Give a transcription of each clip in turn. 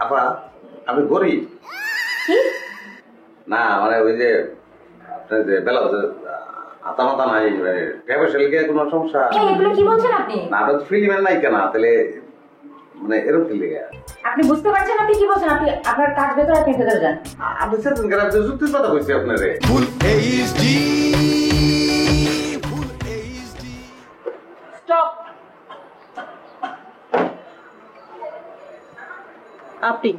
আপা আমি গরিব। কি না মানে ওই যে বেলা আতা মাতা নাই ব্যবসা লিখে কোনো সমস্যা। এগুলো কি বলছেন আপনি? না ওটা তো ফিল্মের নাই কেনা তাহলে মানে এরকম কি লেগে আপনি বুঝতে পারছেন আপনি কি বলছেন? আপনি আপনার কাজ ভেতরে আপনি ভেতরে যান। আপনি সেদিন কেন যুক্তির কথা কইছি আপনারে। স্টপ। আপনি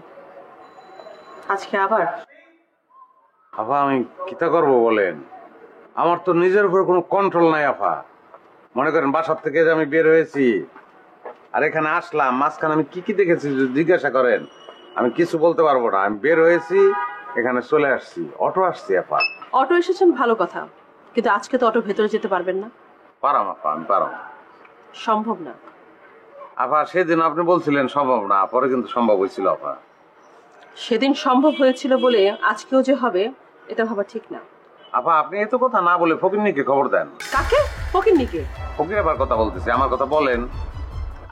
আজকে আবার আপা আমি কিতা করবো বলেন, আমার তো নিজের উপর কোনো কন্ট্রোল নাই আপা। মনে করেন বাসার থেকে যে আমি বের হয়েছি আর এখানে আসলাম, মাঝখানে আমি কি কি দেখেছি যদি জিজ্ঞাসা করেন আমি কিছু বলতে পারবো না। আমি বের হয়েছি, এখানে চলে আসছি, অটো আসছি আপা। অটো এসেছেন ভালো কথা, কিন্তু আজকে তো অটো ভেতরে যেতে পারবেন না। পারাম আপা, আমি পারাম। সম্ভব না আপা সেদিন আপনি বলছিলেন সম্ভব না, পরে কিন্তু সম্ভব হয়েছিল আপা। সেদিন সম্ভব হয়েছিল বলে আজকেও যে হবে এটা ভাবা ঠিক না। আপা আপনি এত কথা না বলে ফকিরনিকে খবর দেন। কাকে? ফকিরনিকে? ফকির আবার কথা বলতেছে, আমার কথা বলেন।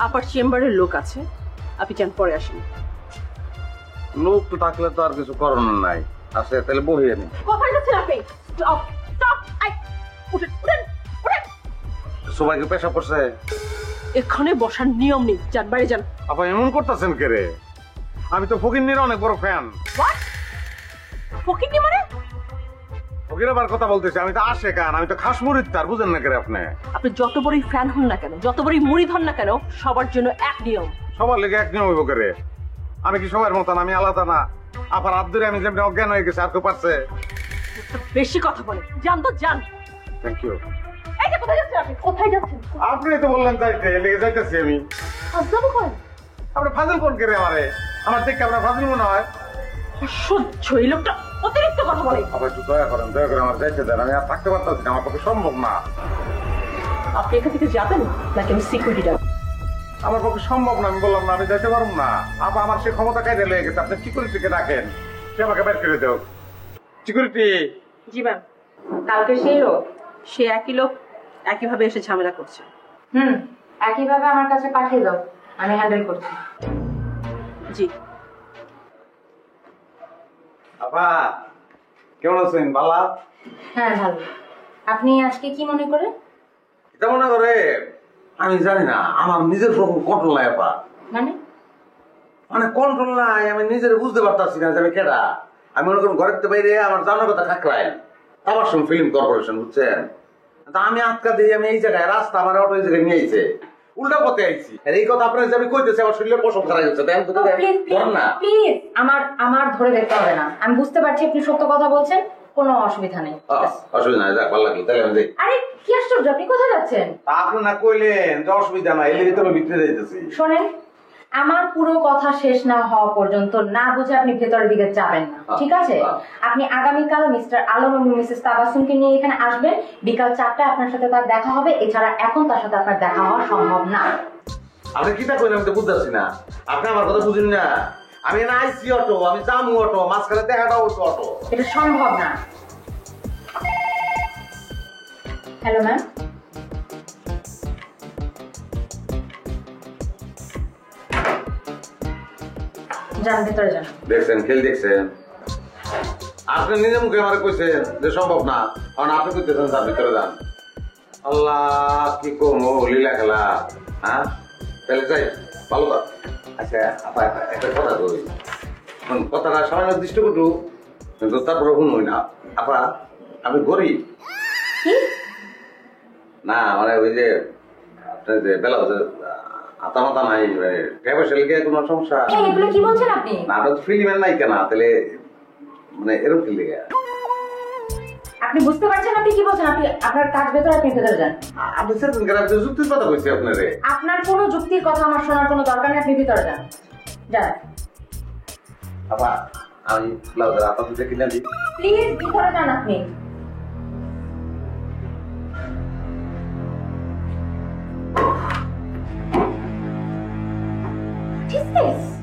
আপার চেম্বারের লোক আছে, আপনি যান, পরে আসেন। লোক তো থাকলে তো আর কিছু করানোর নাই, আছে তাহলে বহিয়ে নি। কোথায় যাচ্ছেন আপনি? স্টপ স্টপ, আই উঠেন উঠেন উঠেন। সবাইকে পেশা করছে, এখানে বসার নিয়ম নেই, যান বাইরে যান। আপা এমন করতেছেন কে রে? আমি তো ফকিরনির অনেক বড় ফ্যান। হোয়াট? ফকিরনি মানে? ফকির আবার কথা বলতেছে, আমি তো আসে কান, আমি তো খাস মুরিদ, তার বুঝেন না কে রে আপনি? আপনি যত বড়ই ফ্যান হন না কেন, যত বড়ই মুড়ি ধন না কেন, সবার জন্য এক নিয়ম। সবার লেগে এক নিয়ম হইব কে রে? আমি কি সবার মতন? আমি আলাদা না। আপার হাত ধরে আমি যেমনি অজ্ঞান হয়ে গেছি, আর কেউ পারছে? বেশি কথা বলে, যান তো যান। Thank you. এই যে কোথায় যাচ্ছেন আপনি? কোথায় যাচ্ছেন? আপনি তো বললেন যাইতে, লেগে যাইতেছি আমি। হাসদাবো করেন? আপনি ফাজিল কোন কে রে আমারে? আমার দেখে আপনার ফাজিল মনে হয়? অসহ্য, এই লোকটা অতিরিক্ত কথা বলে। আপনি একটু দয়া করেন, দয়া করে আমার যাইতে দেন, আমি আর থাকতে পারতেছি না, আমার পক্ষে সম্ভব না। আপনি এখান থেকে যাবেন নাকি আমি সিকিউরিটি ডাকবো? আমার পক্ষে সম্ভব না, আমি বললাম না আমি যাইতে পারবো না। আপা আমার সে ক্ষমতা কাজে লেগে গেছে, আপনি সিকিউরিটিকে ডাকেন, সে আমাকে বের করে দেও। সিকিউরিটি। জি ম্যাম। কালকে সেই লোক? সে একই লোক, একইভাবে এসে ঝামেলা করছে। একইভাবে আমার কাছে পাঠিয়ে দাও, আমি হ্যান্ডেল করছি। জি। আপা কেমন আছেন? বালা? হ্যাঁ ভালো। আপনি আজকে কি মনে করে? এটা মনে করে আমি জানি না, আমার নিজের কন্ট্রোল নাই আপা। মানে মানে কন্ট্রোল নাই, আমি নিজের বুঝতে পারতাছি না যে আমি কেডা। আমি মনে করুন ঘরের বাইরে আমার জানার কথা খাকলাই আবার শুন ফিল্ম কর্পোরেশন, বুঝছেন? তা আমি আটকা দিই, আমি এই জায়গায় রাস্তা আমার অটো এই জায়গায় নিয়ে আইছে, উল্টা পথে আইছি। আর এই কথা আপনার যে আমি কইতেছি আমার শরীরে পশম খারাপ হচ্ছে। প্লিজ আমার ধরে দেখতে হবে না, আমি বুঝতে পারছি আপনি সত্য কথা বলছেন, কোনো অসুবিধা নেই। অসুবিধা নাই, যাক ভালো লাগলো, তাহলে আমি যাই। আরে কি আশ্চর্য, আপনি কোথায় যাচ্ছেন? আপনি না কইলেন যে অসুবিধা নাই, এর ভিতরে ভিতরে যাইতেছি। শোনেন, আমার পুরো কথা শেষ না হওয়া পর্যন্ত না বুঝে আপনি ভেতরের দিকে যাবেন না, ঠিক আছে? আপনি আগামীকাল মিস্টার আলম এবং মিসেস তাবাসসুমকে নিয়ে এখানে আসবেন, বিকাল 4টায় আপনার সাথে তার দেখা হবে। এছাড়া এখন তার সাথে আপনার দেখা হওয়া সম্ভব না। আপনি কিটা কইলেন আমি তো বুঝতেছি না, আপনি আমার কথা বুঝেন না। আমি না আইসি অটো, আমি জামু অটো, মাঝখানে দেখাটাও অটো, এটা সম্ভব না। Hello ma'am. যান ভেতরে যান। দেখছেন খেল, দেখছেন? আপনি নিজে মুখে আমার কইছেন যে সম্ভব না, কারণ আপনি কইতেছেন তার ভিতরে যান। আল্লাহ কি কমো লীলা খেলা। হ্যাঁ তাহলে যাই, ভালো কথা। আচ্ছা আপা একটা কথা কই, কথাটা সামান্য দৃষ্টিকটু, কিন্তু তারপরে শুনুই না। আপা আমি গরিব। কি? না মানে ওই যে আপনার যে বেলা আতা মাতা নাই, ব্যবসা লিখে কোনো সমস্যা। এগুলো কি বলছেন আপনি? না ওটা তো ফিল্মের নাই কেনা, তাহলে মানে এরকম কি লেগে? আপনি বুঝতে পারছেন আপনি কি বলছেন? আপনি আপনার কাজ ভেতরে আপনি ভেতরে যান। আপনি সেদিন কেন যুক্তির কথা কইছি আপনারে? আপনার কোনো যুক্তির কথা আমার শোনার কোনো দরকার নেই, আপনি ভিতরে যান। যান। আপা আমি ব্লাউজের আপা দুটো কিনে দিই। প্লিজ ভিতরে যান আপনি। What is this?